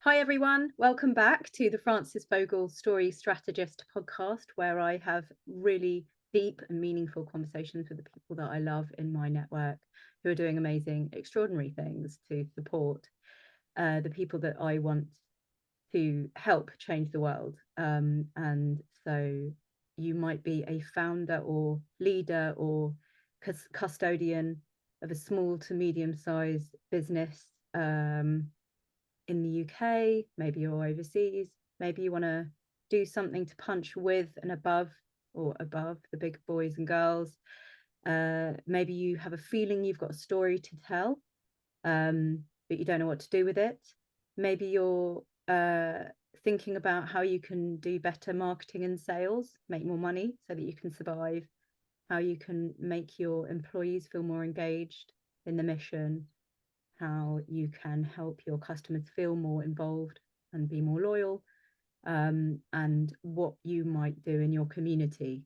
Hi everyone, welcome back to the Francis Vogel Story Strategist podcast, where I have really deep and meaningful conversations with the people that I love in my network who are doing amazing, extraordinary things to support the people that I want to help change the world. And so you might be a founder or leader or custodian of a small to medium-sized business in the UK, maybe you're overseas, maybe you want to do something to punch with and above the big boys and girls. Maybe you have a feeling you've got a story to tell, but you don't know what to do with it. Maybe you're thinking about how you can do better marketing and sales, make more money so that you can survive, how you can make your employees feel more engaged in the mission, how you can help your customers feel more involved and be more loyal, and what you might do in your community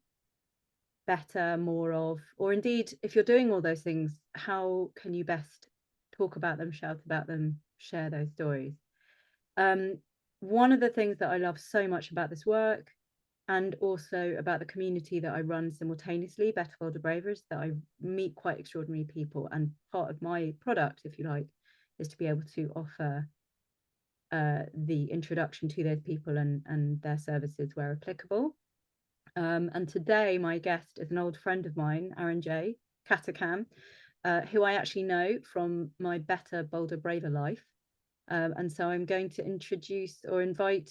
better, more of, or indeed, if you're doing all those things, how can you best talk about them, shout about them, share those stories? One of the things that I love so much about this work and also about the community that I run simultaneously, Better Bolder Braver, is that I meet quite extraordinary people. And part of my product, if you like, is to be able to offer the introduction to those people and their services where applicable. And today my guest is an old friend of mine, Aranjay, Katakam, who I actually know from my Better Bolder Braver life. And so I'm going to introduce or invite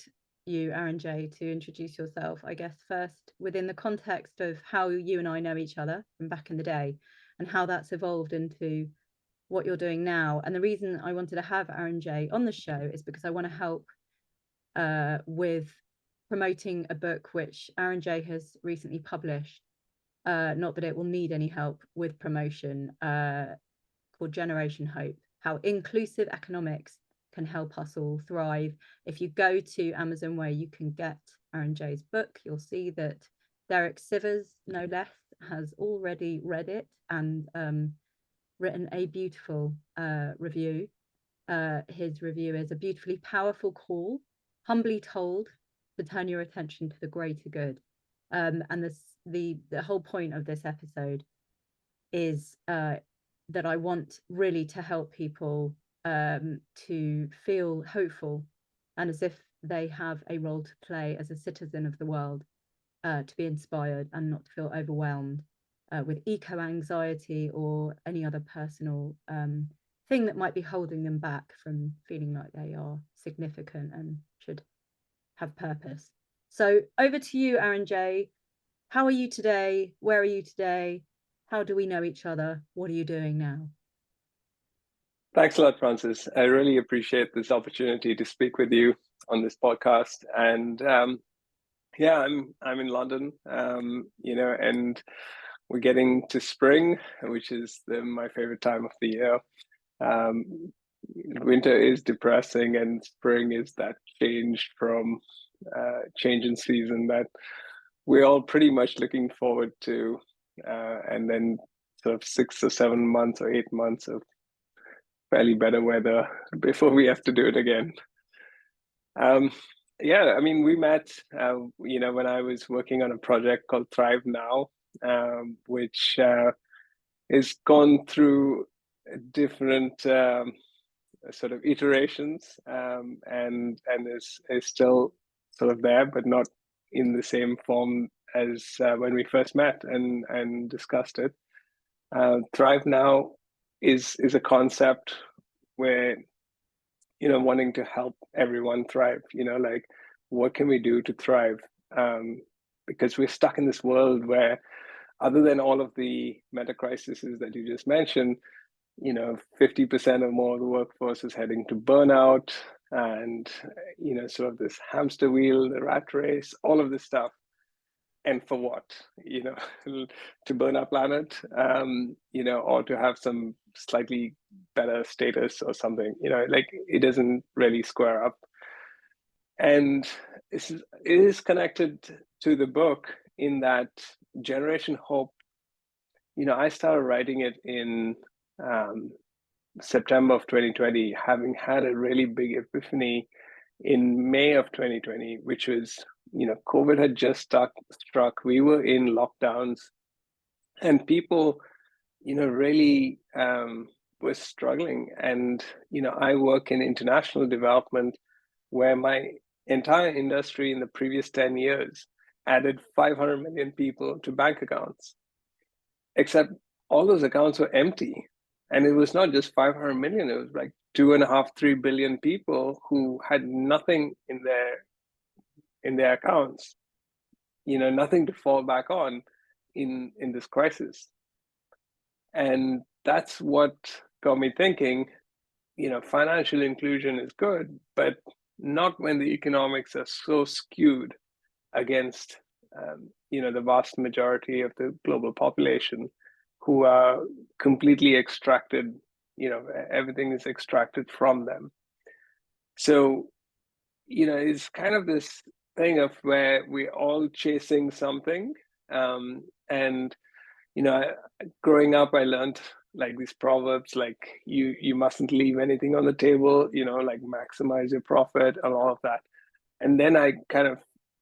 you, Aranjay, to introduce yourself, I guess, first within the context of how you and I know each other from back in the day and how that's evolved into what you're doing now. And the reason I wanted to have Aranjay on the show is because I want to help with promoting a book which Aranjay has recently published. Not that it will need any help with promotion, called Generation Hope, How Inclusive Economics Can Help Us All Thrive. If you go to Amazon where you can get Arunjay's book, you'll see that Derek Sivers, no less, has already read it and written a beautiful review. His review is a beautifully powerful call, humbly told, to turn your attention to the greater good. And the whole point of this episode is that I want really to help people to feel hopeful and as if they have a role to play as a citizen of the world, to be inspired and not to feel overwhelmed with eco-anxiety or any other personal thing that might be holding them back from feeling like they are significant and should have purpose. So over to you, Aranjay. How are you today? Where are you today? How do we know each other? What are you doing now? Thanks a lot, Francis. I really appreciate this opportunity to speak with you on this podcast. And yeah, I'm in London, and we're getting to spring, which is my favorite time of the year. Winter is depressing, and spring is that change in season that we're all pretty much looking forward to, and then sort of 6 or 7 months or 8 months of fairly better weather before we have to do it again. Yeah, I mean, we met, when I was working on a project called Thrive Now, which is gone through different sort of iterations, and is still sort of there, but not in the same form as when we first met and discussed it. Thrive Now is a concept where wanting to help everyone thrive, like what can we do to thrive, because we're stuck in this world where, other than all of the meta crises that you just mentioned, 50% or more of the workforce is heading to burnout, and sort of this hamster wheel, the rat race, all of this stuff. And for what? To burn our planet, or to have some slightly better status or something, like it doesn't really square up. And it is connected to the book in that Generation Hope, I started writing it in September of 2020, having had a really big epiphany in May of 2020, which was, COVID had just struck. We were in lockdowns, and people, really were struggling. And, I work in international development, where my entire industry in the previous 10 years added 500 million people to bank accounts, except all those accounts were empty. And it was not just 500 million, it was like 2.5, 3 billion people who had nothing in their accounts, nothing to fall back on in this crisis. And that's what got me thinking, financial inclusion is good, but not when the economics are so skewed against, the vast majority of the global population, who are completely extracted, everything is extracted from them. So, it's kind of this thing of where we're all chasing something. And, growing up, I learned like these proverbs, like you mustn't leave anything on the table, like maximize your profit and all of that. And then I kind of,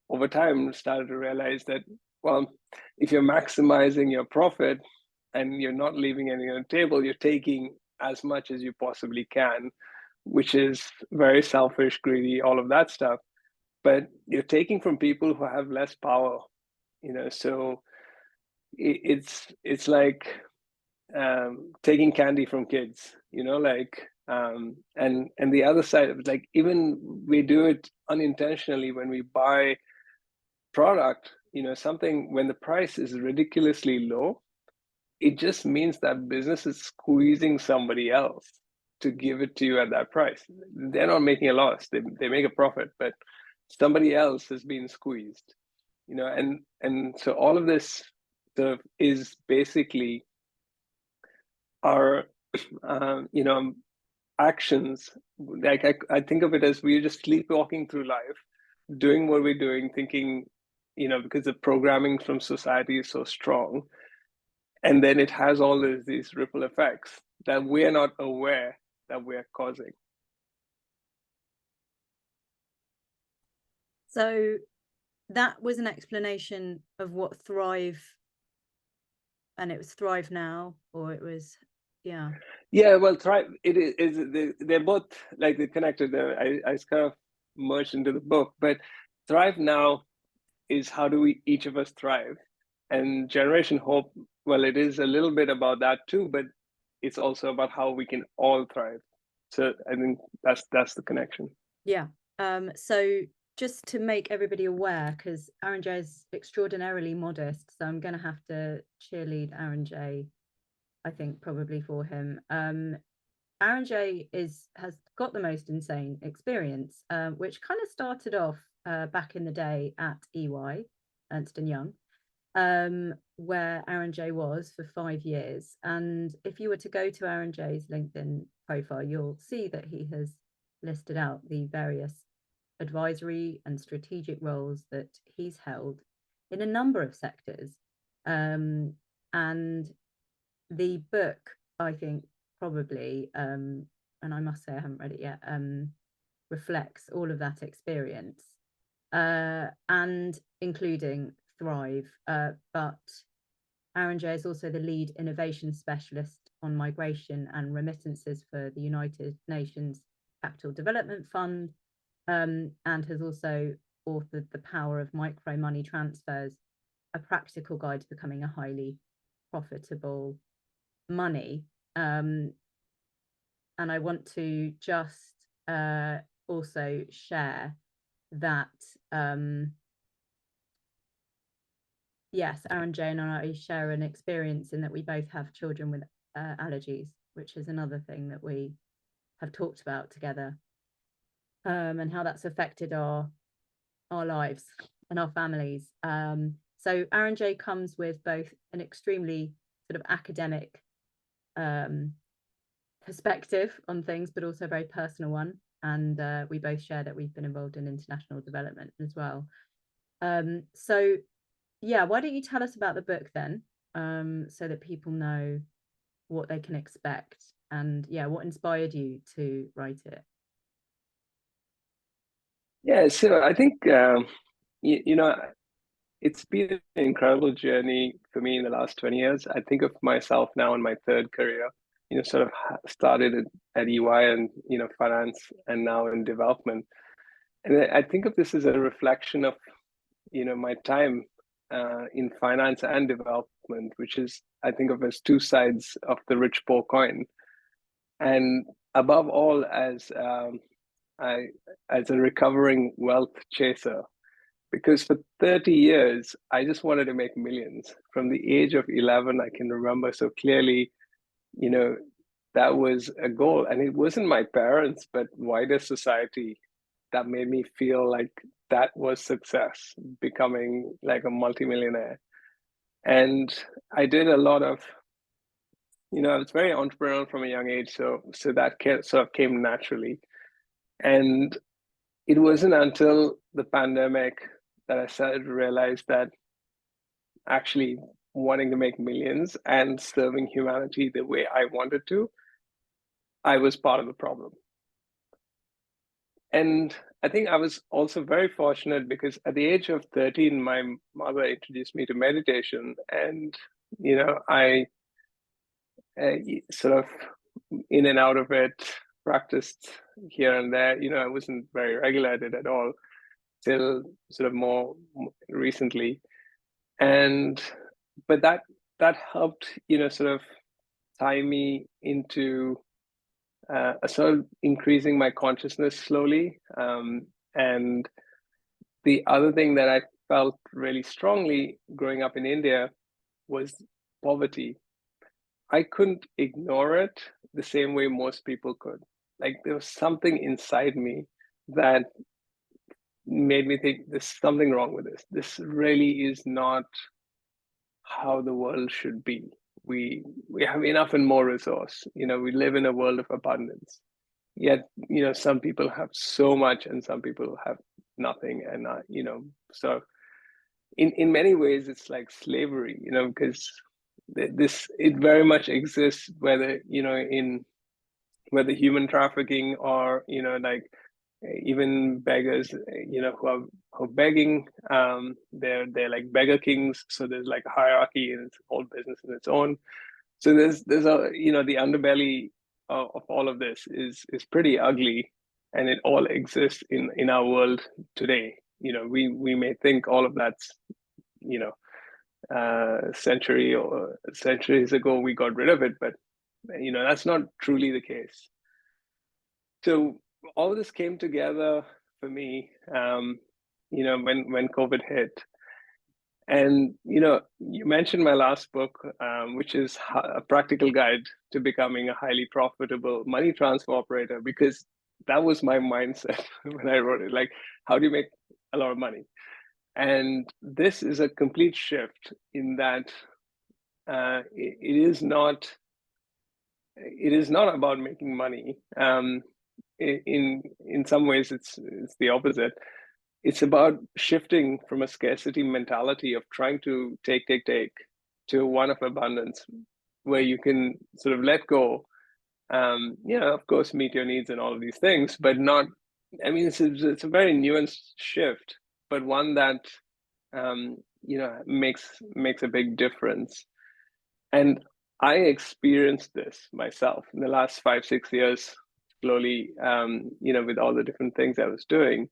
over time, started to realize that, well, if you're maximizing your profit and you're not leaving anything on the table, you're taking as much as you possibly can, which is very selfish, greedy, all of that stuff. But you're taking from people who have less power, so it's like taking candy from kids, like and the other side of it, like, even we do it unintentionally when we buy product, something, when the price is ridiculously low, it just means that business is squeezing somebody else to give it to you at that price. They're not making a loss, they make a profit, but somebody else has been squeezed, and so all of this sort of is basically our actions. Like, I think of it as we're just sleepwalking through life, doing what we're doing, thinking, because the programming from society is so strong, and then it has all these ripple effects that we're not aware that we're causing. So that was an explanation of what Thrive, and it was Thrive Now, or it was, yeah. Yeah, well, Thrive, it is, they're both like they're connected. I kind of merged into the book, but Thrive Now is how do we, each of us, thrive. And Generation Hope, well, it is a little bit about that too, but it's also about how we can all thrive. So I think that's the connection. Yeah. So just to make everybody aware, because Arunjay is extraordinarily modest, so I'm going to have to cheerlead Arunjay, I think, probably for him. Arunjay has got the most insane experience, which kind of started off back in the day at EY, Ernst & Young, where Arunjay was for 5 years. And if you were to go to Arunjay's LinkedIn profile, you'll see that he has listed out the various advisory and strategic roles that he's held in a number of sectors. And the book, I think, probably, and I must say I haven't read it yet, reflects all of that experience, and including Thrive. But Arunjay is also the lead innovation specialist on migration and remittances for the United Nations Capital Development Fund, and has also authored The Power of Micro Money Transfers, a practical guide to becoming a highly profitable money. And I want to just also share that yes, Arunjay and I share an experience in that we both have children with allergies, which is another thing that we have talked about together, and how that's affected our lives and our families. So Arunjay comes with both an extremely sort of academic perspective on things, but also a very personal one. And we both share that we've been involved in international development as well. So yeah, why don't you tell us about the book then, so that people know what they can expect, and yeah, what inspired you to write it? Yeah, so I think you know, it's been an incredible journey for me in the last 20 years. I think of myself now in my third career, sort of started at EY and, finance, and now in development. And I think of this as a reflection of, my time in finance and development, which is, I think of as two sides of the rich poor coin. And above all, I, as a recovering wealth chaser, because for 30 years, I just wanted to make millions. From the age of 11, I can remember so clearly, you know, that was a goal. And it wasn't my parents, but wider society that made me feel like that was success, becoming like a multimillionaire. And I did a lot of, I was very entrepreneurial from a young age. So that sort of came naturally. And it wasn't until the pandemic that I started to realize that actually wanting to make millions and serving humanity the way I wanted to, I was part of the problem. And I think I was also very fortunate because at the age of 13, my mother introduced me to meditation. And, I sort of in and out of it, practiced here and there. I wasn't very regular at it at all till sort of more recently. And but that helped, sort of tie me into a sort of increasing my consciousness slowly. And the other thing that I felt really strongly growing up in India was poverty. I couldn't ignore it the same way most people could. Like there was something inside me that made me think there's something wrong with this. This really is not how the world should be. We have enough and more resource. We live in a world of abundance. Yet, some people have so much and some people have nothing. And so in many ways it's like slavery, because this it very much exists, whether in whether human trafficking or like even beggars, who are begging. They're like beggar kings. So there's like a hierarchy, and it's a whole business in its own. So there's a the underbelly of all of this is pretty ugly, and it all exists in our world today. We may think all of that's you know century or centuries ago we got rid of it, but that's not truly the case. So all this came together for me, when COVID hit. And you mentioned my last book, which is a practical guide to becoming a highly profitable money transfer operator, because that was my mindset when I wrote it. Like, how do you make a lot of money? And this is a complete shift in that it is not about making money. In some ways, it's the opposite. It's about shifting from a scarcity mentality of trying to take to one of abundance, where you can sort of let go. Of course, meet your needs and all of these things, but not. I mean, it's a very nuanced shift, but one that makes a big difference. And I experienced this myself in the last 5 6 years, slowly, with all the different things I was doing.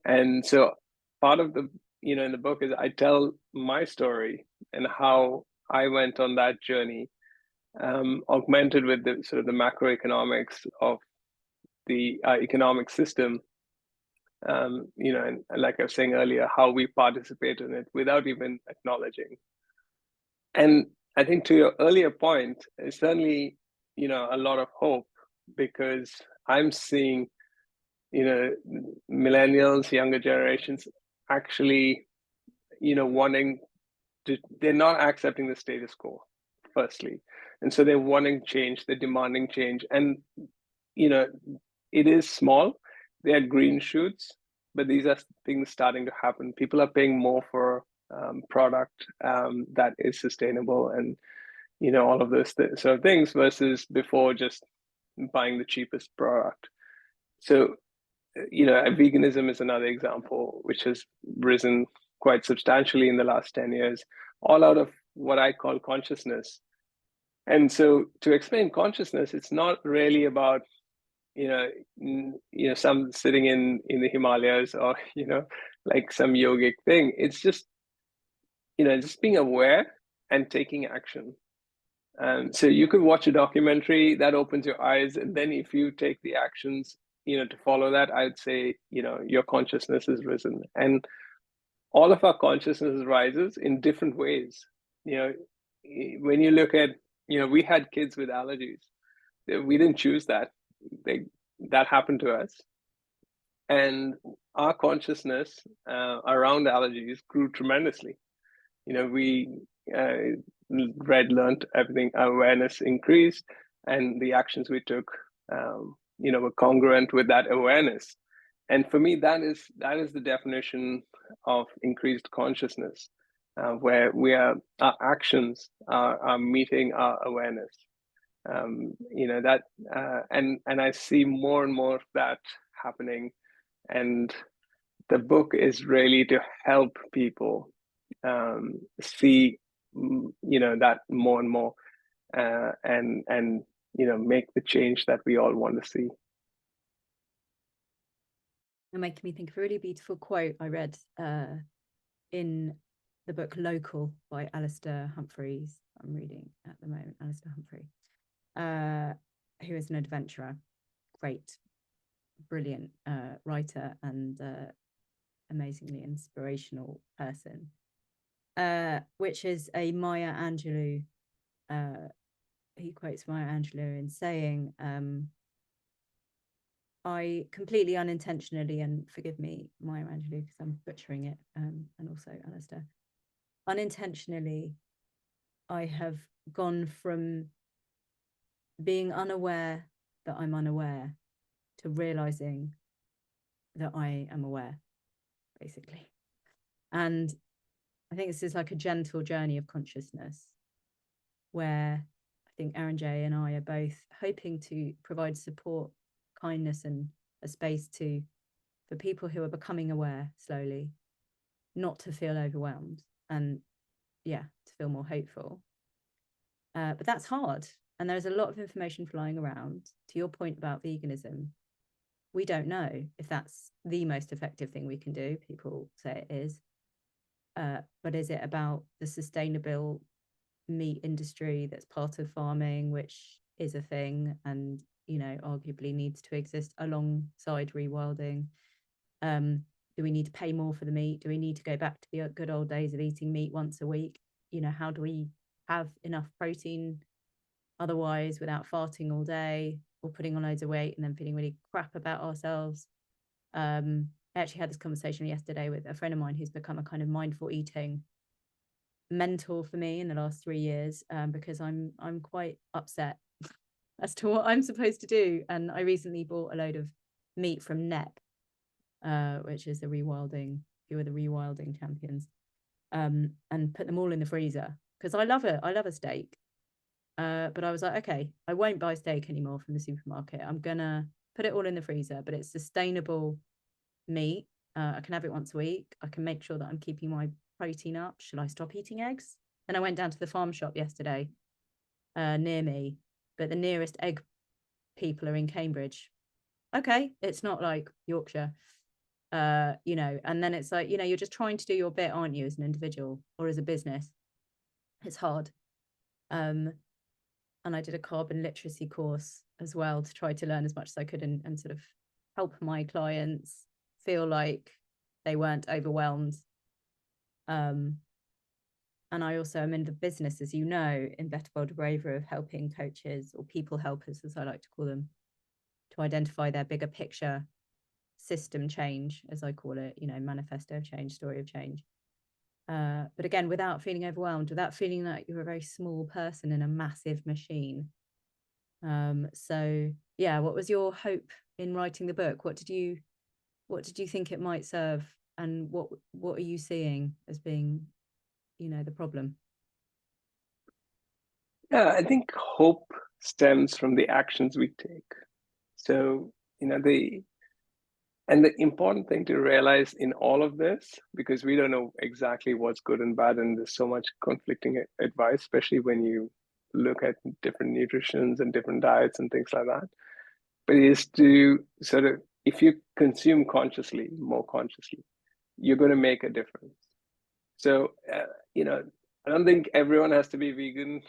And so part of the, in the book is I tell my story and how I went on that journey, augmented with the sort of the macroeconomics of the economic system, and like I was saying earlier, how we participate in it without even acknowledging. And I think to your earlier point, it's certainly, a lot of hope, because I'm seeing, millennials, younger generations actually, wanting to, they're not accepting the status quo, firstly. And so they're wanting change, they're demanding change. And, you know, it is small, they are green shoots, but these are things starting to happen. People are paying more for product that is sustainable, and all of those sort of things, versus before just buying the cheapest product. So veganism is another example, which has risen quite substantially in the last 10 years, all out of what I call consciousness. And so to explain consciousness, it's not really about, some sitting in the Himalayas or, like some yogic thing. It's just, just being aware and taking action. So you could watch a documentary that opens your eyes, and then if you take the actions, to follow that, I'd say, your consciousness has risen. And all of our consciousness rises in different ways. When you look at, we had kids with allergies. We didn't choose that. That happened to us. And our consciousness around allergies grew tremendously. We learned everything, awareness increased, and the actions we took, were congruent with that awareness. And for me, that is the definition of increased consciousness, where our actions are meeting our awareness. And I see more and more of that happening. And the book is really to help people see, that more and more, and make the change that we all want to see. You're making me think of a really beautiful quote I read in the book Local by Alistair Humphreys. I'm reading at the moment, Alistair Humphrey, who is an adventurer, great, brilliant writer and amazingly inspirational person, which is a Maya Angelou. He quotes Maya Angelou in saying, I completely unintentionally, and forgive me, Maya Angelou, because I'm butchering it, and also Alistair, unintentionally, I have gone from being unaware that I'm unaware to realizing that I am aware, basically. And I think this is like a gentle journey of consciousness, where I think Aranjay and I are both hoping to provide support, kindness, and a space for people who are becoming aware slowly, not to feel overwhelmed, and to feel more hopeful. But that's hard, and there's a lot of information flying around. To your point about veganism, we don't know if that's the most effective thing we can do. People say it is, but is it about the sustainable meat industry that's part of farming, which is a thing and arguably needs to exist alongside rewilding? Do we need to pay more for the meat? Do we need to go back to the good old days of eating meat once a week? How do we have enough protein otherwise without farting all day or putting on loads of weight and then feeling really crap about ourselves? I actually had this conversation yesterday with a friend of mine who's become a kind of mindful eating mentor for me in the last 3 years, because I'm quite upset as to what I'm supposed to do. And I recently bought a load of meat from NEP, which is the rewilding champions, and put them all in the freezer because I love it. I love a steak. But I was like, okay, I won't buy steak anymore from the supermarket. I'm gonna put it all in the freezer, but it's sustainable meat. I can have it once a week. I can make sure that I'm keeping my protein up. Should I stop eating eggs? Then I went down to the farm shop yesterday near me, but the nearest egg people are in Cambridge. Okay, it's not like Yorkshire, and then it's like, you're just trying to do your bit, aren't you, as an individual or as a business? It's hard. And I did a carbon literacy course as well to try to learn as much as I could and sort of help my clients feel like they weren't overwhelmed. And I also am in the business, as you know, in Better, Bolder, Braver, of helping coaches, or people helpers, as I like to call them, to identify their bigger picture system change, as I call it, manifesto of change, story of change. But again, without feeling overwhelmed, without feeling like you're a very small person in a massive machine. So yeah, what was your hope in writing the book? What did you think it might serve, and what are you seeing as being, the problem? Yeah, I think hope stems from the actions we take. So, And the important thing to realize in all of this, because we don't know exactly what's good and bad, and there's so much conflicting advice, especially when you look at different nutritions and different diets and things like that, but is to sort of, if you consume consciously, more consciously, you're going to make a difference. So, I don't think everyone has to be vegan.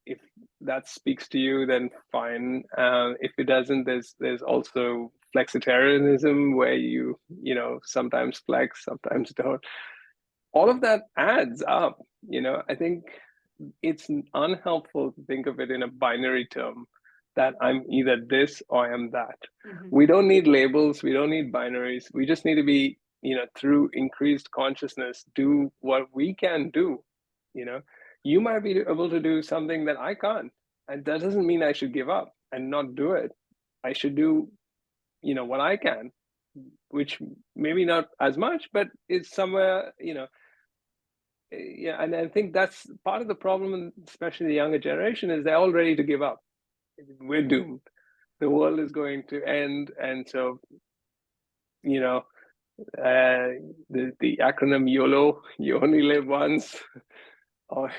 If that speaks to you, then fine. If it doesn't, there's also flexitarianism where you sometimes flex, sometimes don't. All of that adds up. I think it's unhelpful to think of it in a binary term that I'm either this or I'm that. Mm-hmm. We don't need labels. We don't need binaries. We just need to be, through increased consciousness, do what we can do. You might be able to do something that I can't. And that doesn't mean I should give up and not do it. I should do, what I can, which maybe not as much, but it's somewhere, yeah. And I think that's part of the problem, especially the younger generation, is they're all ready to give up. We're doomed. The world is going to end. And so, the acronym YOLO, you only live once, or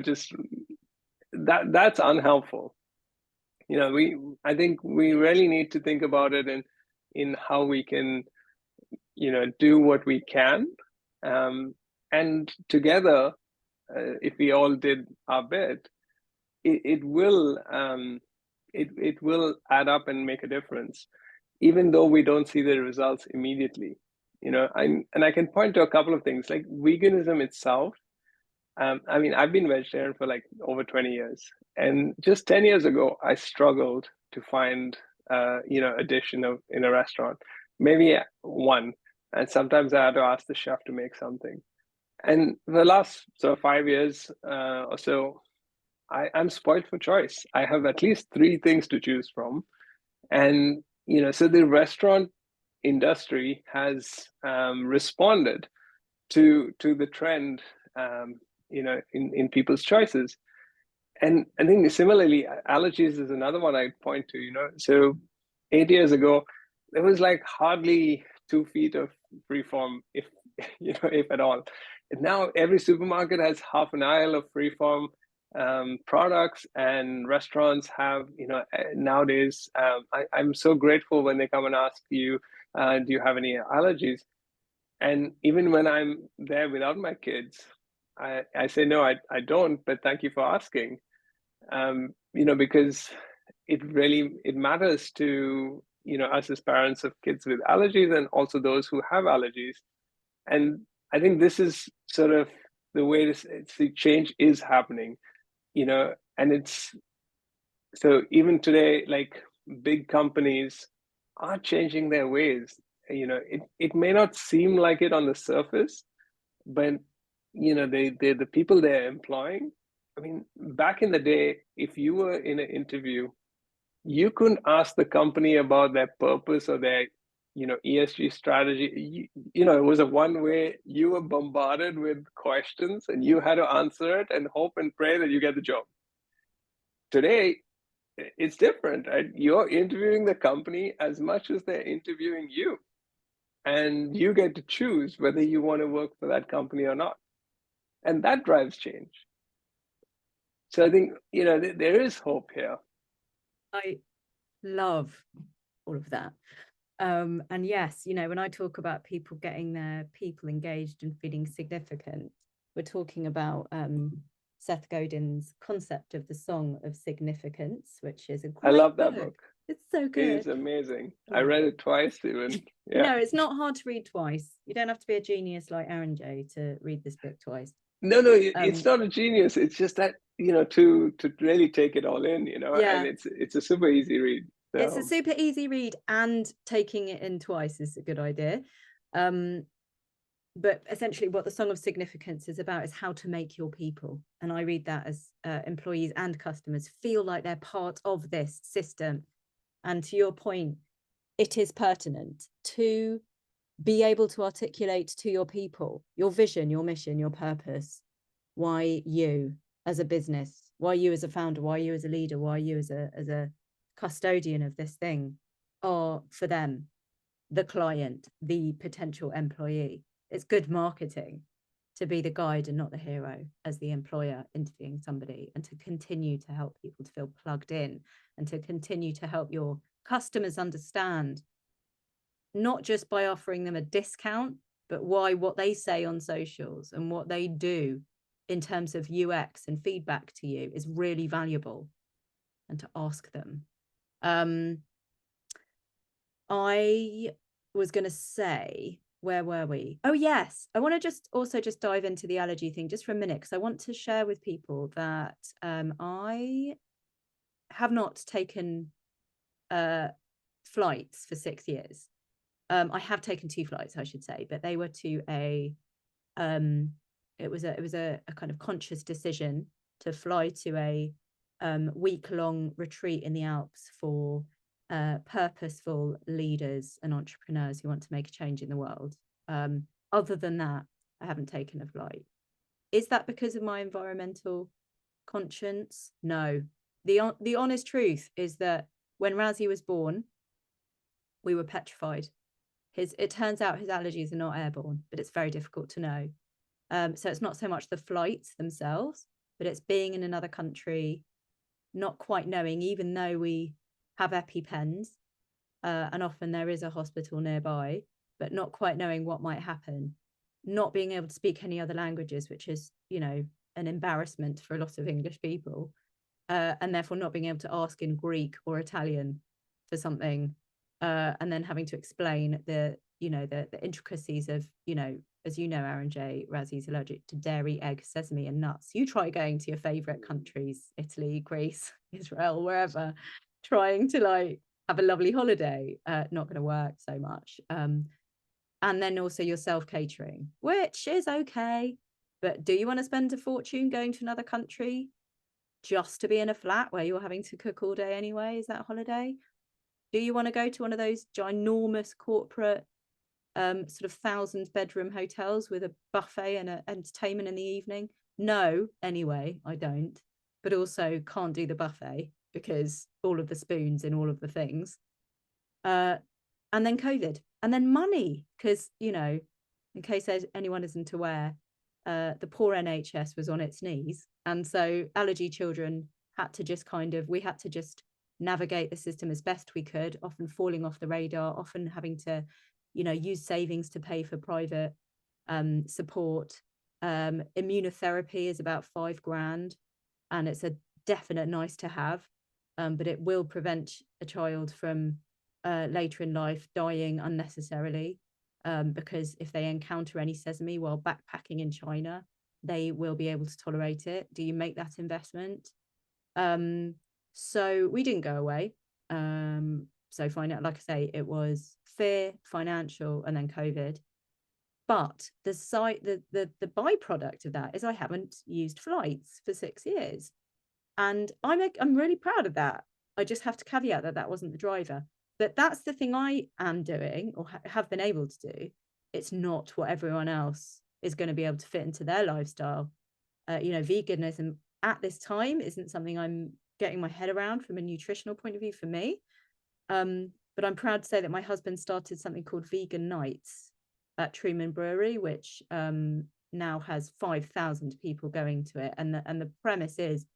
just that's unhelpful. I think we really need to think about it in how we can do what we can, and together, if we all did our bit, it will it will add up and make a difference, even though we don't see the results immediately. I can point to a couple of things like veganism itself. I've been vegetarian for like over 20 years, and just 10 years ago, I struggled to find, a dish in a restaurant, maybe one, and sometimes I had to ask the chef to make something. And the last sort of 5 years or so, I'm spoiled for choice. I have at least three things to choose from, and so the restaurant industry has responded to the trend, in people's choices. And I think similarly, allergies is another one I'd point to. So 8 years ago, there was like hardly 2 feet of freeform, if if at all. And now every supermarket has half an aisle of freeform products, and restaurants have, nowadays. I'm so grateful when they come and ask you, do you have any allergies? And even when I'm there without my kids, I say, no, I don't, but thank you for asking. Because it matters to, us as parents of kids with allergies, and also those who have allergies. And I think this is sort of the way the change is happening, and it's so even today, like, big companies are changing their ways. It may not seem like it on the surface, but they the people they're employing. I mean, back in the day, if you were in an interview, you couldn't ask the company about their purpose or their ESG strategy. It was a one way. You were bombarded with questions, and you had to answer it and hope and pray that you get the job. Today, it's different, right? You're interviewing the company as much as they're interviewing you, and you get to choose whether you want to work for that company or not, and that drives change. So I think there is hope here. I love all of that. And yes, when I talk about people getting their people engaged and feeling significant, we're talking about Seth Godin's concept of the Song of Significance, which is a great I love that book. It's so good. It is amazing. Yeah. I read it twice even. Yeah. No, it's not hard to read twice. You don't have to be a genius like Aranjay to read this book twice. No, it's not a genius. It's just that, to really take it all in, yeah. And it's a super easy read. So. It's a super easy read, and taking it in twice is a good idea. But essentially what the Song of Significance is about is how to make your people. And I read that as employees and customers feel like they're part of this system. And to your point, it is pertinent to be able to articulate to your people your vision, your mission, your purpose, why you as a business, why you as a founder, why you as a leader, why you as a custodian of this thing are for them, the client, the potential employee. It's good marketing to be the guide and not the hero as the employer interviewing somebody, and to continue to help people to feel plugged in, and to continue to help your customers understand, not just by offering them a discount, but why what they say on socials and what they do in terms of UX and feedback to you is really valuable, and to ask them. I was going to say, where were we? Oh, yes. I want to just dive into the allergy thing just for a minute, because I want to share with people that I have not taken flights for 6 years. I have taken 2 flights, I should say, but they were to it was a kind of conscious decision to fly to a week-long retreat in the Alps for purposeful leaders and entrepreneurs who want to make a change in the world. Other than that, I haven't taken a flight. Is that because of my environmental conscience? No. The honest truth is that when Razzie was born, we were petrified. It turns out his allergies are not airborne, but it's very difficult to know. So it's not so much the flights themselves, but it's being in another country, not quite knowing, even though we have EpiPens, and often there is a hospital nearby, but not quite knowing what might happen, not being able to speak any other languages, which is, an embarrassment for a lot of English people, and therefore not being able to ask in Greek or Italian for something, and then having to explain the intricacies of, as you know, Aranjay, Razzie's allergic to dairy, egg, sesame, and nuts. You try going to your favorite countries, Italy, Greece, Israel, wherever, trying to have a lovely holiday. Not going to work so much. And then also your self-catering, which is okay. But do you want to spend a fortune going to another country just to be in a flat where you're having to cook all day anyway? Is that a holiday? Do you want to go to one of those ginormous corporate sort of 1,000-bedroom hotels with a buffet and an entertainment in the evening? No, anyway, I don't. But also can't do the buffet because all of the spoons in all of the things. And then COVID, and then money, because, in case anyone isn't aware, the poor NHS was on its knees. And so allergy children we had to just navigate the system as best we could, often falling off the radar, often having to, use savings to pay for private support. Immunotherapy is about $5,000, and it's a definite nice to have, but it will prevent a child from later in life dying unnecessarily, because if they encounter any sesame while backpacking in China, they will be able to tolerate it. Do you make that investment? So we didn't go away. So like I say, it was fear, financial, and then COVID. But the byproduct of that is I haven't used flights for 6 years, and I'm really proud of that. I just have to caveat that wasn't the driver. But that's the thing I am doing, or have been able to do. It's not what everyone else is going to be able to fit into their lifestyle. Veganism at this time isn't something I'm getting my head around from a nutritional point of view for me. But I'm proud to say that my husband started something called Vegan Nights at Truman Brewery, which now has 5,000 people going to it. And the premise is,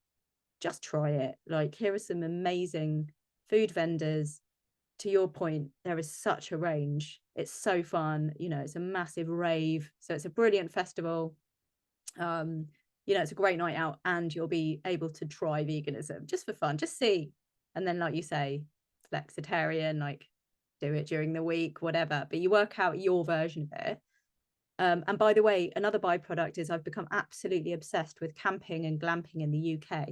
just try it. Here are some amazing food vendors. To your point, there is such a range. It's so fun. It's a massive rave. So it's a brilliant festival. It's a great night out, and you'll be able to try veganism just for fun, just see. And then, like you say, flexitarian, do it during the week, whatever, but you work out your version of it. And by the way, another byproduct is I've become absolutely obsessed with camping and glamping in the UK.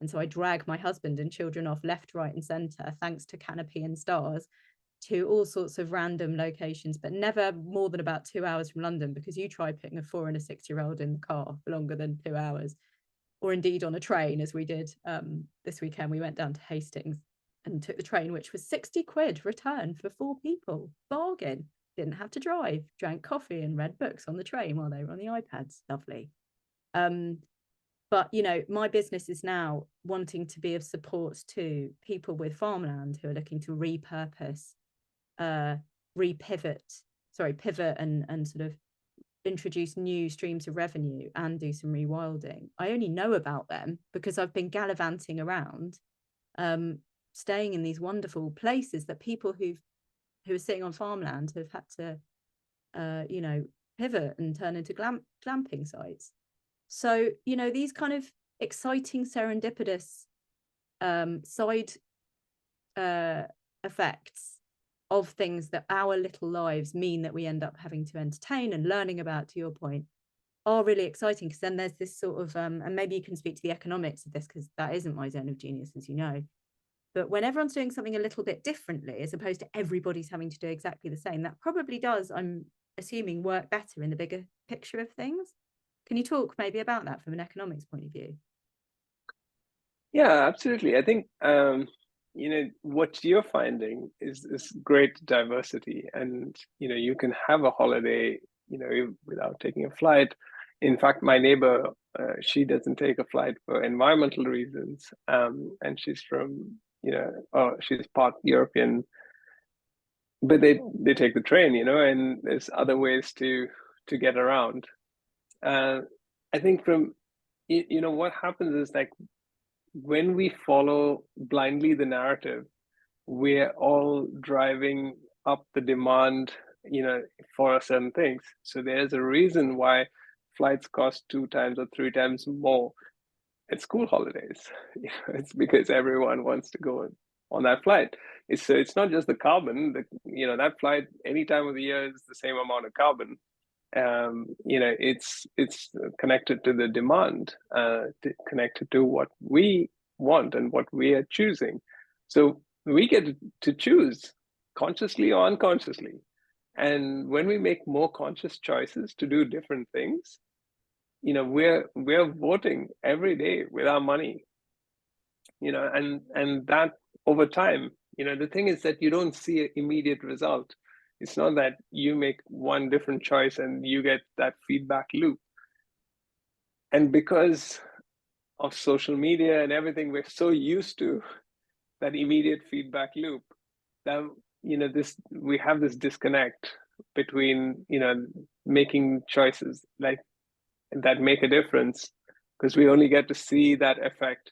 And so I drag my husband and children off left, right, and centre, thanks to Canopy and Stars, to all sorts of random locations, but never more than about 2 hours from London, because you try putting a 4 and a 6-year-old in the car for longer than 2 hours, or indeed on a train, as we did this weekend. We went down to Hastings and took the train, which was 60 quid return for 4 people. Bargain. Didn't have to drive, drank coffee and read books on the train while they were on the iPads. Lovely. But, my business is now wanting to be of support to people with farmland who are looking to repurpose pivot and sort of introduce new streams of revenue and do some rewilding. I only know about them because I've been gallivanting around, staying in these wonderful places that people who are sitting on farmland have had to pivot and turn into glamping sites. So these kind of exciting serendipitous side effects of things that our little lives mean that we end up having to entertain and learning about, to your point, are really exciting, because then there's this sort of and maybe you can speak to the economics of this, because that isn't my zone of genius, as you know, but when everyone's doing something a little bit differently as opposed to everybody's having to do exactly the same, that probably does, I'm assuming, work better in the bigger picture of things. Can you talk maybe about that from an economics point of view? Yeah, absolutely. I think what you're finding is great diversity, and you can have a holiday without taking a flight. In fact, my neighbor, she doesn't take a flight for environmental reasons, and she's from she's part European, but they take the train, and there's other ways to get around. I think from what happens is, like, when we follow blindly the narrative, we're all driving up the demand, for certain things. So there's a reason why flights cost 2 times or 3 times more at school holidays. It's because everyone wants to go on that flight. It's not just the carbon. That flight any time of the year is the same amount of carbon. It's connected to the demand, connected to what we want and what we are choosing. So we get to choose, consciously or unconsciously. And when we make more conscious choices to do different things, we're voting every day with our money. And that over time, the thing is that you don't see an immediate result. It's not that you make one different choice and you get that feedback loop. And because of social media and everything, we're so used to that immediate feedback loop that we have this disconnect between making choices like that make a difference, because we only get to see that effect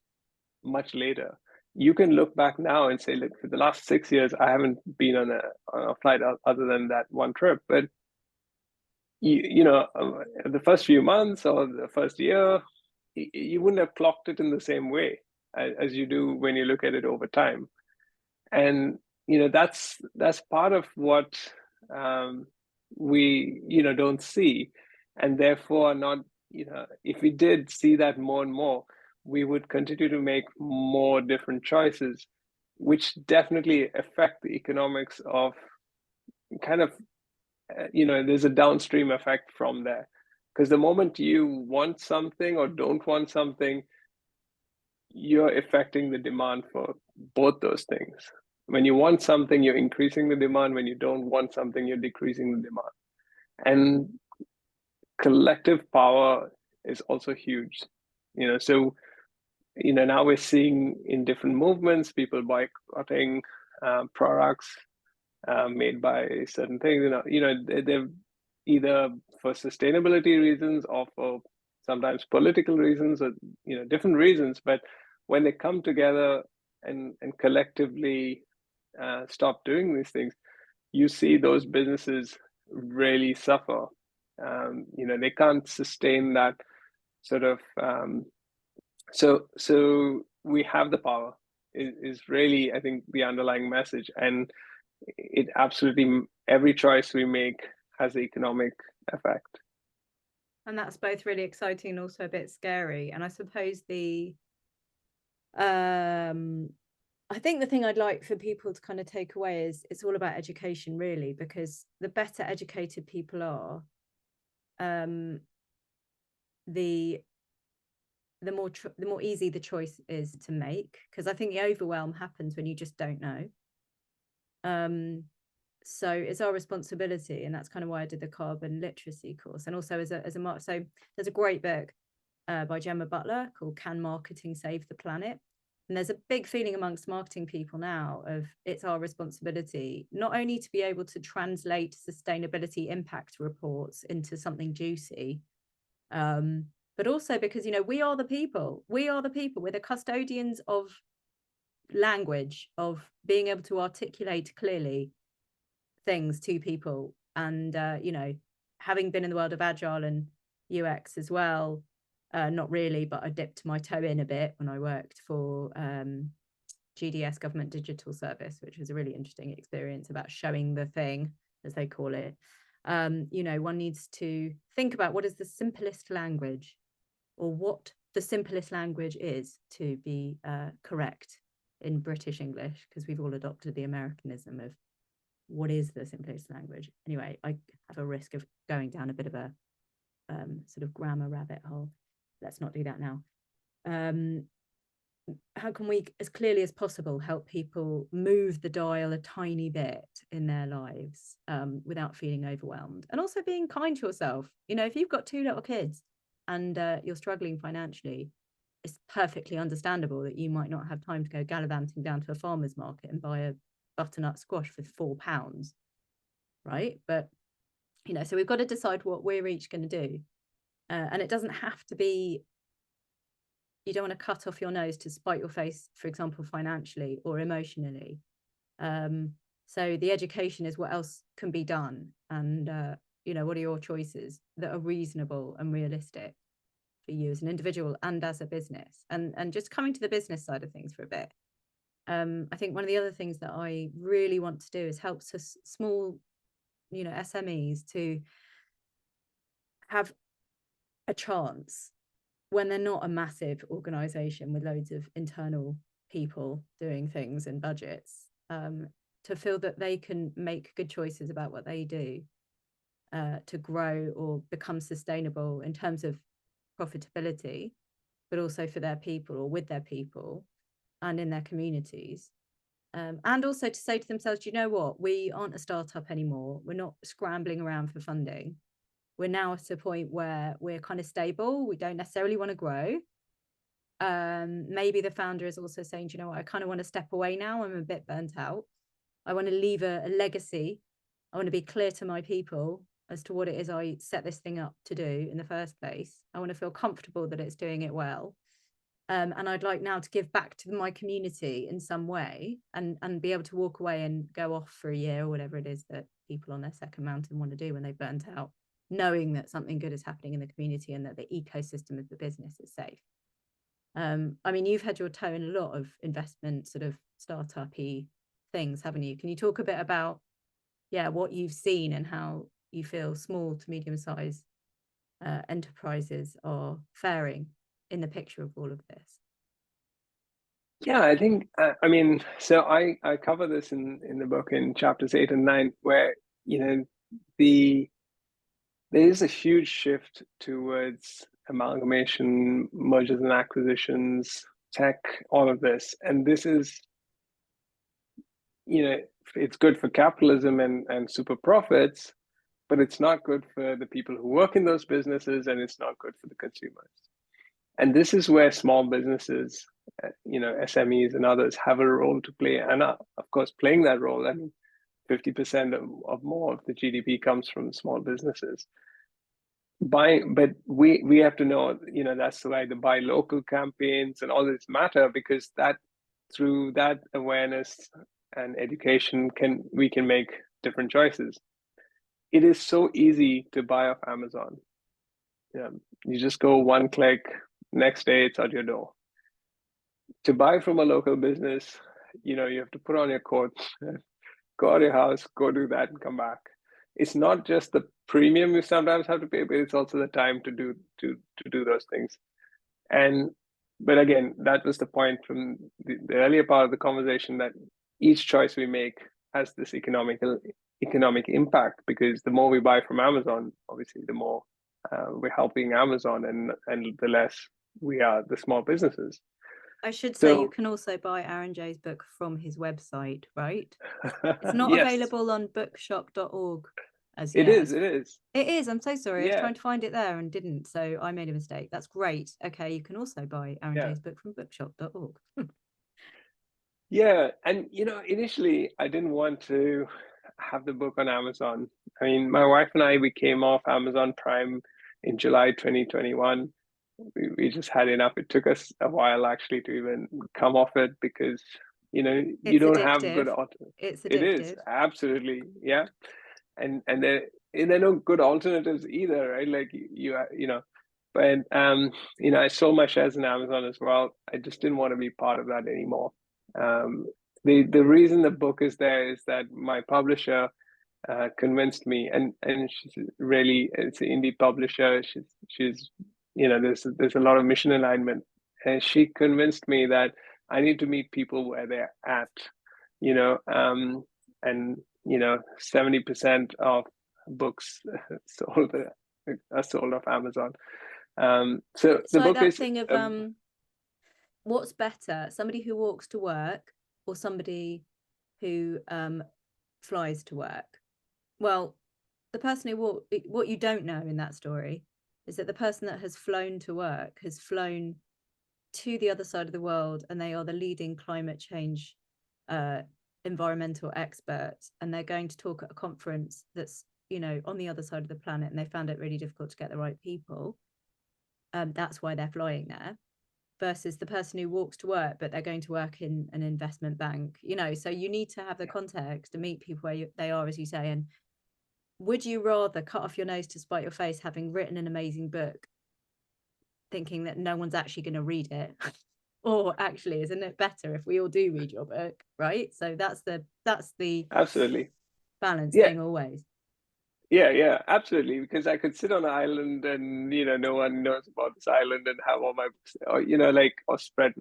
much later. You can look back now and say, look, for the last 6 years, I haven't been on a flight other than that one trip. But the first few months or the first year, you wouldn't have clocked it in the same way as you do when you look at it over time. And that's part of what we don't see, and therefore not if we did see that more and more, we would continue to make more different choices, which definitely affect the economics of kind of there's a downstream effect from there, because the moment you want something or don't want something, you're affecting the demand for both those things. When you want something, you're increasing the demand. When you don't want something, you're decreasing the demand. And collective power is also huge. So now we're seeing in different movements people boycotting products made by certain things. They're either for sustainability reasons or for sometimes political reasons, or different reasons. But when they come together and collectively stop doing these things, you see those businesses really suffer. They can't sustain that sort of. So we have the power is really, I think, the underlying message, and it absolutely, every choice we make has the economic effect. And that's both really exciting and also a bit scary. And I suppose I think the thing I'd like for people to kind of take away is it's all about education, really, because the better educated people are, the more easy the choice is to make, because I think the overwhelm happens when you just don't know. So it's our responsibility, and that's kind of why I did the carbon literacy course. And also so there's a great book by Gemma Butler called Can Marketing Save the Planet? And there's a big feeling amongst marketing people now of it's our responsibility not only to be able to translate sustainability impact reports into something juicy, but also because, you know, we are the people, we're the custodians of language, of being able to articulate clearly things to people. And, you know, having been in the world of agile and UX as well, not really, but I dipped my toe in a bit when I worked for GDS, Government Digital Service, which was a really interesting experience about showing the thing, as they call it. You know, one needs to think about what is the simplest language, or what the simplest language is, to be correct in British English, because we've all adopted the Americanism of what is the simplest language. Anyway, I have a risk of going down a bit of a sort of grammar rabbit hole. Let's not do that now. How can we, as clearly as possible, help people move the dial a tiny bit in their lives without feeling overwhelmed, and also being kind to yourself? You know, if you've got 2 little kids and you're struggling financially, it's perfectly understandable that you might not have time to go gallivanting down to a farmer's market and buy a butternut squash for £4, right? But, you know, so we've got to decide what we're each going to do. And it doesn't have to be, you don't want to cut off your nose to spite your face, for example, financially or emotionally. So the education is what else can be done. And, you know, what are your choices that are reasonable and realistic for you as an individual and as a business? And just coming to the business side of things for a bit. I think one of the other things that I really want to do is help small, you know, SMEs to have a chance when they're not a massive organization with loads of internal people doing things and budgets, to feel that they can make good choices about what they do to grow or become sustainable in terms of profitability, but also for their people or with their people and in their communities. And also to say to themselves, do you know what? We aren't a startup anymore. We're not scrambling around for funding. We're now at a point where we're kind of stable. We don't necessarily want to grow. Maybe the founder is also saying, do you know what? I kind of want to step away now. I'm a bit burnt out. I want to leave a legacy. I want to be clear to my people as to what it is I set this thing up to do in the first place. I want to feel comfortable that it's doing it well. And I'd like now to give back to my community in some way, and be able to walk away and go off for a year or whatever it is that people on their second mountain want to do when they've burnt out, knowing that something good is happening in the community and that the ecosystem of the business is safe. I mean, you've had your toe in a lot of investment sort of startup-y things, haven't you? Can you talk a bit about, yeah, what you've seen and how you feel small to medium-sized enterprises are faring in the picture of all of this? Yeah, I think, I mean, so I cover this in the book in chapters 8 and 9, where, you know, there is a huge shift towards amalgamation, mergers and acquisitions, tech, all of this. And this is, you know, it's good for capitalism and super profits, but it's not good for the people who work in those businesses, and it's not good for the consumers. And this is where small businesses, you know, SMEs and others have a role to play. And of course, playing that role, I mean, 50% of more of the GDP comes from small businesses. But we have to know, you know, that's why the buy local campaigns and all this matter, because that, through that awareness and education, we can make different choices. It is so easy to buy off Amazon. You just go one click, next day it's at your door. To buy from a local business, you know, you have to put on your coat, go out of your house, go do that and come back. It's not just the premium you sometimes have to pay, but it's also the time to do those things. But again, that was the point from the earlier part of the conversation, that each choice we make has this economic impact, because the more we buy from Amazon, obviously the more we're helping Amazon, and the less we are the small businesses. I should say, you can also buy Arunjay's book from his website, right? It's not yes. available on bookshop.org as yet. It is. I'm so sorry. I was trying to find it there and didn't, so I made a mistake. That's great. Okay, you can also buy Arunjay's book from bookshop.org. Yeah, and initially I didn't want to have the book on Amazon. I mean, my wife and I, we came off Amazon Prime in July 2021. We just had enough. It took us a while actually to even come off it because you It's don't have good addictive. alternatives. It's It is addictive. absolutely, yeah, and there are no good alternatives either, right? Like but I sold my shares in Amazon as well. I just didn't want to be part of that anymore. Um, the reason the book is there is that my publisher convinced me, and she's really, it's an indie publisher. She's there's a lot of mission alignment, and she convinced me that I need to meet people where they're at, you know, and 70% of books sold are sold off Amazon. So It's the like book that is thing of what's better, somebody who walks to work or somebody who flies to work? Well, the person who what you don't know in that story is that the person that has flown to work has flown to the other side of the world, and they are the leading climate change uh, environmental experts, and they're going to talk at a conference that's on the other side of the planet, and they found it really difficult to get the right people. That's why they're flying there, versus the person who walks to work, but they're going to work in an investment bank. So you need to have the context to meet people where they are, as you say. And would you rather cut off your nose to spite your face, having written an amazing book, thinking that no one's actually going to read it? Or actually, isn't it better if we all do read your book, right? So that's the absolutely, balance yeah. thing always. Yeah, absolutely. Because I could sit on an island and no one knows about this island and have all my books, or or spread.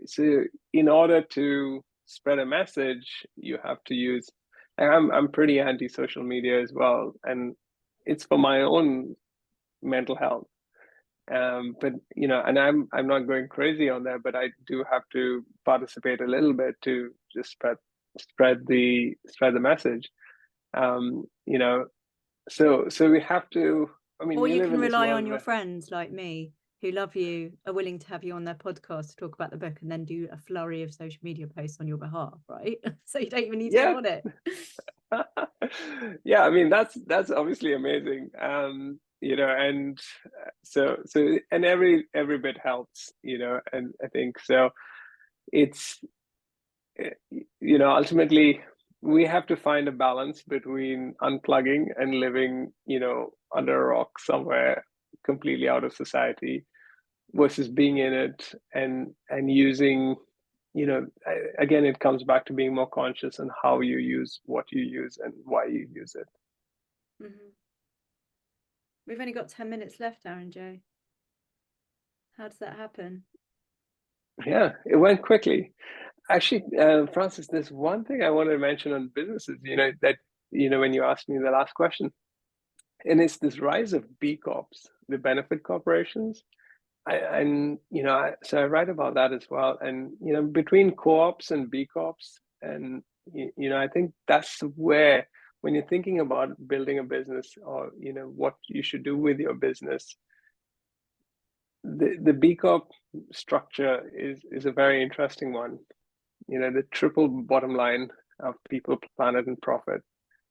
So in order to spread a message, you have to use. I'm pretty anti social media as well, and it's for my own mental health. But and I'm not going crazy on there, but I do have to participate a little bit to just spread the message. Um, you know, so we have to. I mean, Or we you live can in this rely on world your where, friends like me who love you, are willing to have you on their podcast to talk about the book, and then do a flurry of social media posts on your behalf, right? So you don't even need to go yeah, on it. yeah. I mean, that's obviously amazing. And and every bit helps. And I think so. It's ultimately we have to find a balance between unplugging and living, under a rock somewhere completely out of society versus being in it and using, again, it comes back to being more conscious on how you use what you use and why you use it. Mm-hmm. We've only got 10 minutes left, Aranjay. How does that happen? Yeah, it went quickly. Actually, Francis, there's one thing I wanted to mention on businesses, that, when you asked me the last question, and it's this rise of B Corps, the benefit corporations. So I write about that as well. And, between co-ops and B Corps, and, I think that's where, when you're thinking about building a business or, what you should do with your business, the B Corp structure is a very interesting one. The triple bottom line of people, planet, and profit.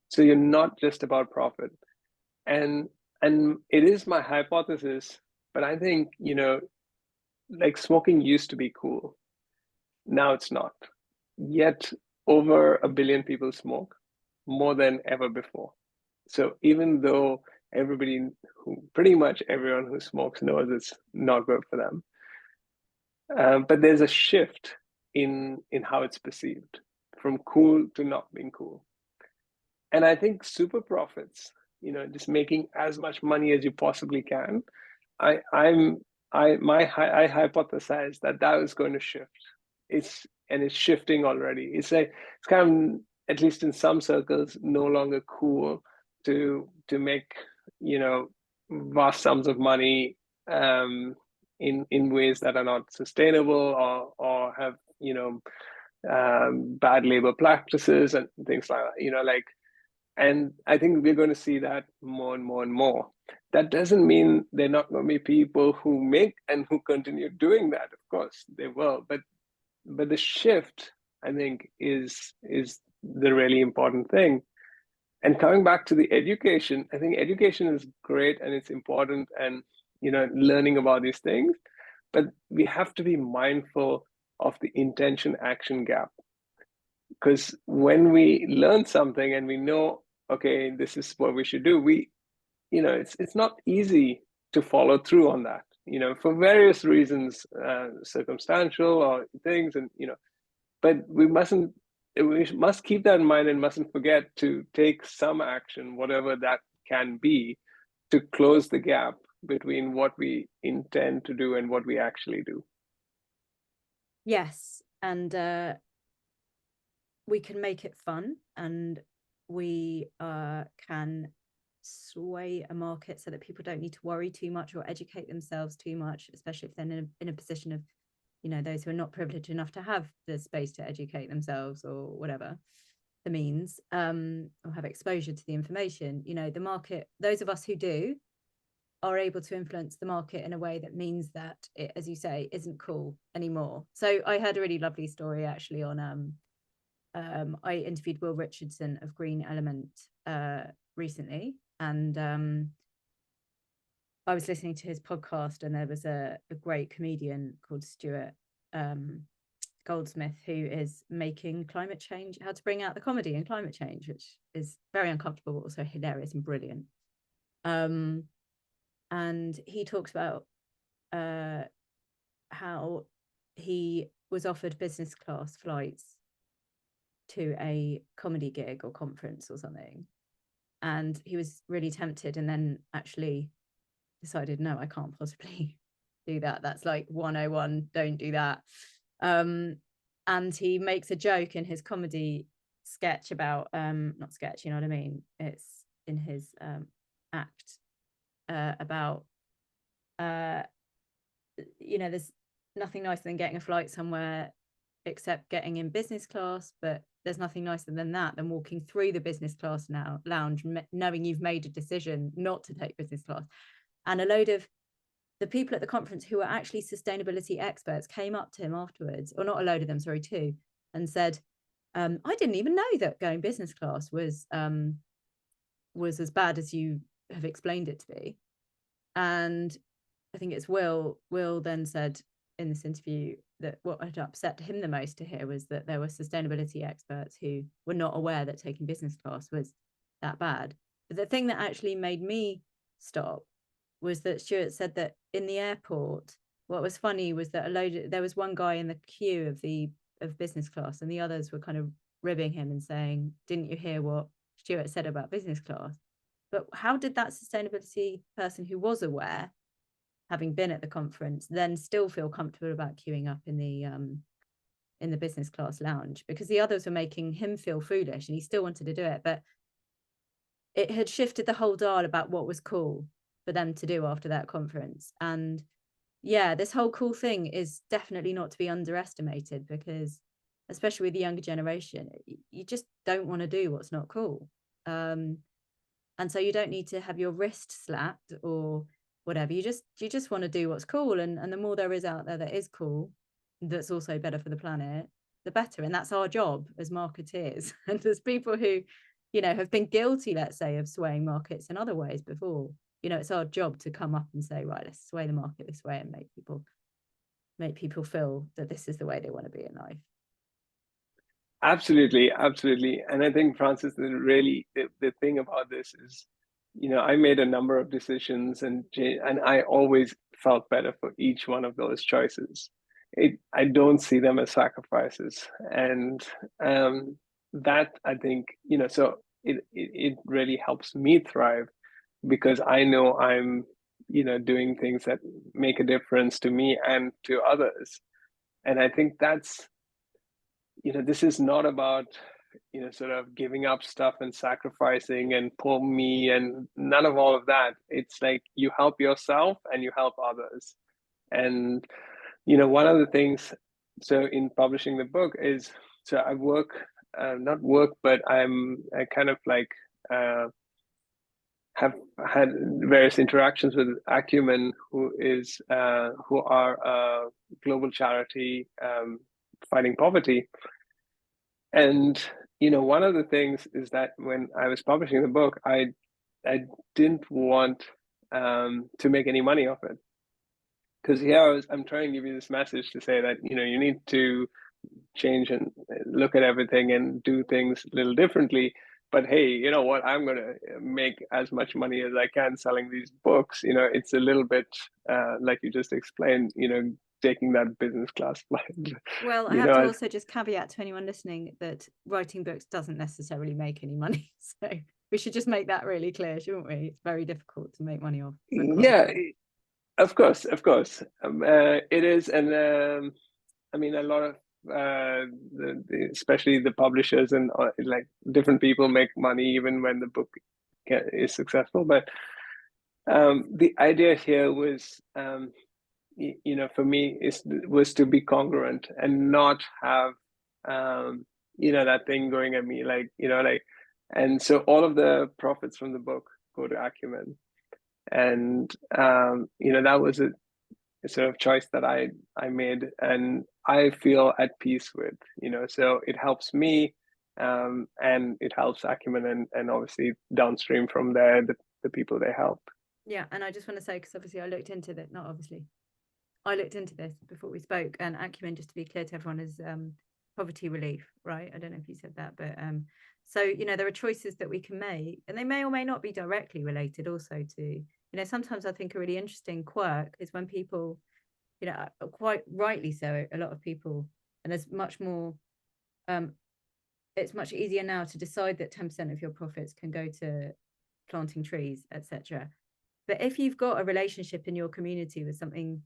So you're not just about profit. And it is my hypothesis, but I think, like smoking used to be cool. Now it's not. Yet over a billion people smoke, more than ever before. So even though pretty much everyone who smokes knows it's not good for them, but there's a shift in how it's perceived, from cool to not being cool. And I think super profits, just making as much money as you possibly can. I hypothesize that is going to shift. It's shifting already. It's kind of, at least in some circles, no longer cool to make, vast sums of money, in ways that are not sustainable, or have, bad labor practices and things like that. And I think we're going to see that more and more and more. That doesn't mean there are not going to be people who make and who continue doing that. Of course, they will. But the shift I think is the really important thing. And coming back to the education, I think education is great and it's important, and learning about these things, but we have to be mindful of the intention action gap, because when we learn something and we know, okay, this is what we should do, it's not easy to follow through on that, for various reasons, circumstantial or things, and but we must keep that in mind and mustn't forget to take some action, whatever that can be, to close the gap between what we intend to do and what we actually do. Yes, and we can make it fun, and we can sway a market so that people don't need to worry too much or educate themselves too much, especially if they're in a position of, those who are not privileged enough to have the space to educate themselves or whatever the means, or have exposure to the information. The market, those of us who do, are able to influence the market in a way that means that it, as you say, isn't cool anymore. So I heard a really lovely story actually on I interviewed Will Richardson of Green Element recently, and I was listening to his podcast, and there was a great comedian called Stuart Goldsmith, who is making climate change, how to bring out the comedy in climate change, which is very uncomfortable, but also hilarious and brilliant. And he talks about how he was offered business class flights to a comedy gig or conference or something, and he was really tempted, and then actually decided, no, I can't possibly do that. That's like 101, don't do that. And he makes a joke in his comedy sketch about not sketch, you know what I mean, it's in his act about there's nothing nicer than getting a flight somewhere except getting in business class, but there's nothing nicer than walking through the business class lounge knowing you've made a decision not to take business class. And a load of the people at the conference who were actually sustainability experts came up to him afterwards, or not a load of them, sorry, two, and said, I didn't even know that going business class was as bad as you have explained it to be. And I think it's Will then said in this interview that what had upset him the most to hear was that there were sustainability experts who were not aware that taking business class was that bad. But the thing that actually made me stop was that Stuart said that in the airport, what was funny was that there was one guy in the queue of business class, and the others were kind of ribbing him and saying, didn't you hear what Stuart said about business class? But how did that sustainability person who was aware, having been at the conference, then still feel comfortable about queuing up in the business class lounge? Because the others were making him feel foolish and he still wanted to do it. But it had shifted the whole dial about what was cool for them to do after that conference. And yeah, this whole cool thing is definitely not to be underestimated, because especially with the younger generation, you just don't want to do what's not cool. And so you don't need to have your wrist slapped or whatever. You just want to do what's cool, and the more there is out there that is cool, that's also better for the planet, the better. And that's our job as marketeers and as people who have been guilty, let's say, of swaying markets in other ways before. It's our job to come up and say, right, let's sway the market this way and make people feel that this is the way they want to be in life. Absolutely. And I think, Francis, the thing about this is, I made a number of decisions, and I always felt better for each one of those choices. I don't see them as sacrifices, and that, I think, so it really helps me thrive, because I know I'm doing things that make a difference to me and to others. And I think that's, this is not about sort of giving up stuff and sacrificing and poor me and none of all of that. It's like you help yourself and you help others. And one of the things, so in publishing the book, is, so I work, not work, but I kind of like have had various interactions with Acumen, who are a global charity fighting poverty. And one of the things is that when I was publishing the book, I didn't want to make any money off it, because here I'm trying to give you this message to say that you need to change and look at everything and do things a little differently. But hey, you know what? I'm going to make as much money as I can selling these books. It's a little bit like you just explained, taking that business class flight. Well, I have to also just caveat to anyone listening that writing books doesn't necessarily make any money. So we should just make that really clear, shouldn't we? It's very difficult to make money off. Yeah, of course. It is. And I mean, a lot of especially the publishers and like different people make money even when the book is successful. But the idea here was, for me, was to be congruent and not have, that thing going at me, and so all of the profits from the book go to Acumen, and that was a sort of choice that I made, and I feel at peace with, so it helps me, and it helps Acumen, and obviously downstream from there, the people they help. Yeah, and I just want to say, because obviously I looked into this before we spoke, and Acumen, just to be clear to everyone, is poverty relief, right? I don't know if you said that, but so there are choices that we can make, and they may or may not be directly related also to, sometimes I think a really interesting quirk is when people, quite rightly so, a lot of people, and there's much more, it's much easier now to decide that 10% of your profits can go to planting trees, etc. But if you've got a relationship in your community with something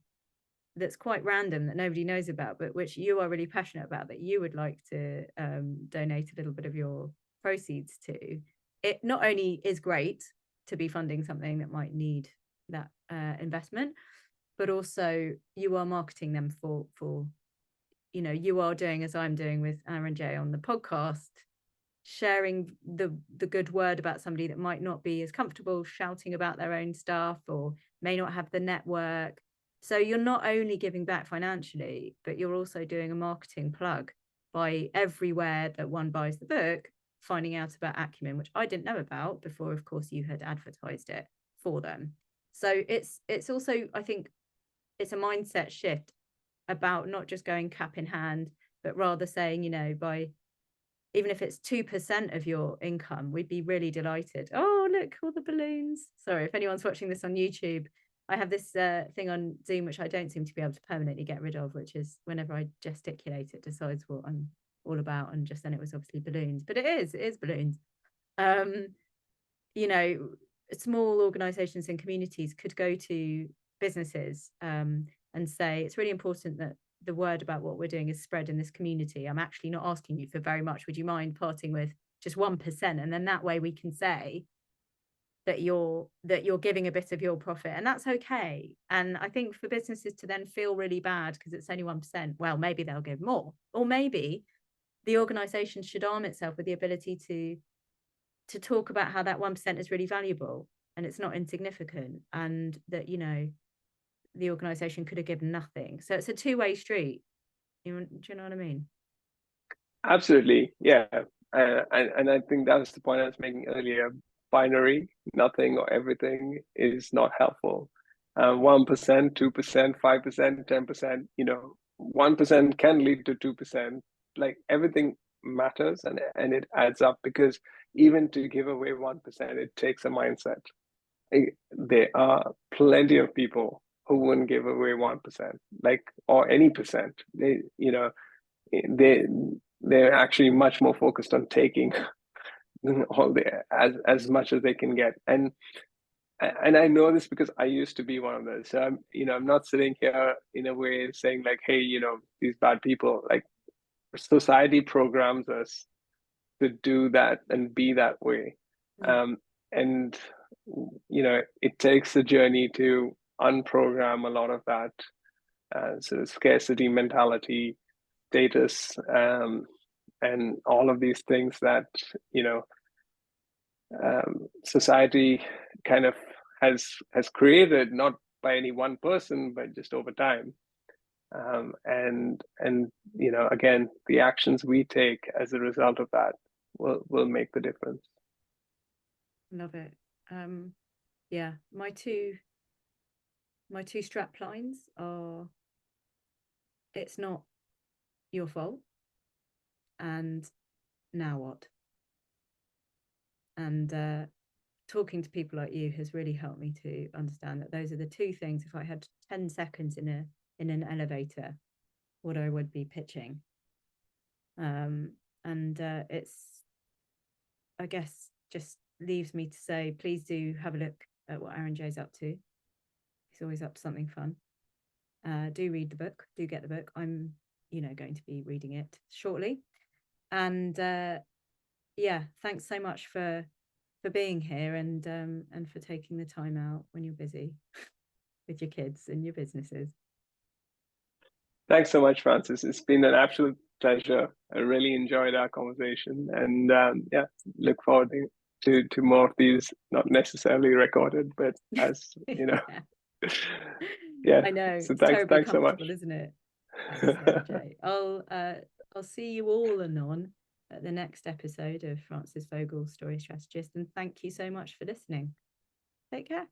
that's quite random that nobody knows about, but which you are really passionate about, that you would like to donate a little bit of your proceeds to, it not only is great to be funding something that might need that investment, but also you are marketing them for you are doing, as I'm doing with Aranjay on the podcast, sharing the good word about somebody that might not be as comfortable shouting about their own stuff or may not have the network. So you're not only giving back financially, but you're also doing a marketing plug by everywhere that one buys the book, finding out about Acumen, which I didn't know about before, of course, you had advertised it for them. So it's also, I think, it's a mindset shift about not just going cap in hand, but rather saying, by even if it's 2% of your income, we'd be really delighted. Oh, look, all the balloons. Sorry, if anyone's watching this on YouTube, I have this thing on Zoom, which I don't seem to be able to permanently get rid of, which is whenever I gesticulate, it decides what I'm all about. And just then it was obviously balloons, but it is balloons. Small organizations and communities could go to businesses and say, it's really important that the word about what we're doing is spread in this community. I'm actually not asking you for very much. Would you mind parting with just 1%? And then that way we can say that you're giving a bit of your profit, and that's okay. And I think for businesses to then feel really bad because it's only 1%, well, maybe they'll give more, or maybe the organization should arm itself with the ability to talk about how that 1% is really valuable and it's not insignificant, and that the organization could have given nothing. So it's a two-way street. Do you know what I mean? Absolutely, yeah. And I think that was the point I was making earlier. Binary, nothing or everything, is not helpful. 1%, 2%, 5%, 10%, 1% can lead to 2%. Like, everything matters, and it adds up, because even to give away 1%, it takes a mindset. There are plenty of people who wouldn't give away 1%, or any percent. They're actually much more focused on taking all as much as they can get. And I know this because I used to be one of those. So I'm not sitting here in a way saying like, hey, these bad people. Like, society programs us to do that and be that way. And it takes a journey to unprogram a lot of that sort of scarcity mentality, status, and all of these things that society kind of has created, not by any one person, but just over time. And again, the actions we take as a result of that will make the difference. Love it. Yeah, my two strap lines are, it's not your fault, and now what? And talking to people like you has really helped me to understand that those are the two things. If I had 10 seconds in an elevator, what I would be pitching. And it's, I guess, just leaves me to say, please do have a look at what Aranjay's up to. He's always up to something fun. Do read the book, do get the book. I'm, going to be reading it shortly. And yeah, thanks so much for being here and for taking the time out when you're busy with your kids and your businesses. Thanks so much, Francis. It's been an absolute pleasure. I really enjoyed our conversation, and yeah, look forward to more of these, not necessarily recorded, but as you know. Yeah. I know, So it's thanks terribly so much. comfortable, isn't it? Thanks, Jay. I'll see you all anon at the next episode of Francis Vogel's Story Strategist, and thank you so much for listening. Take care.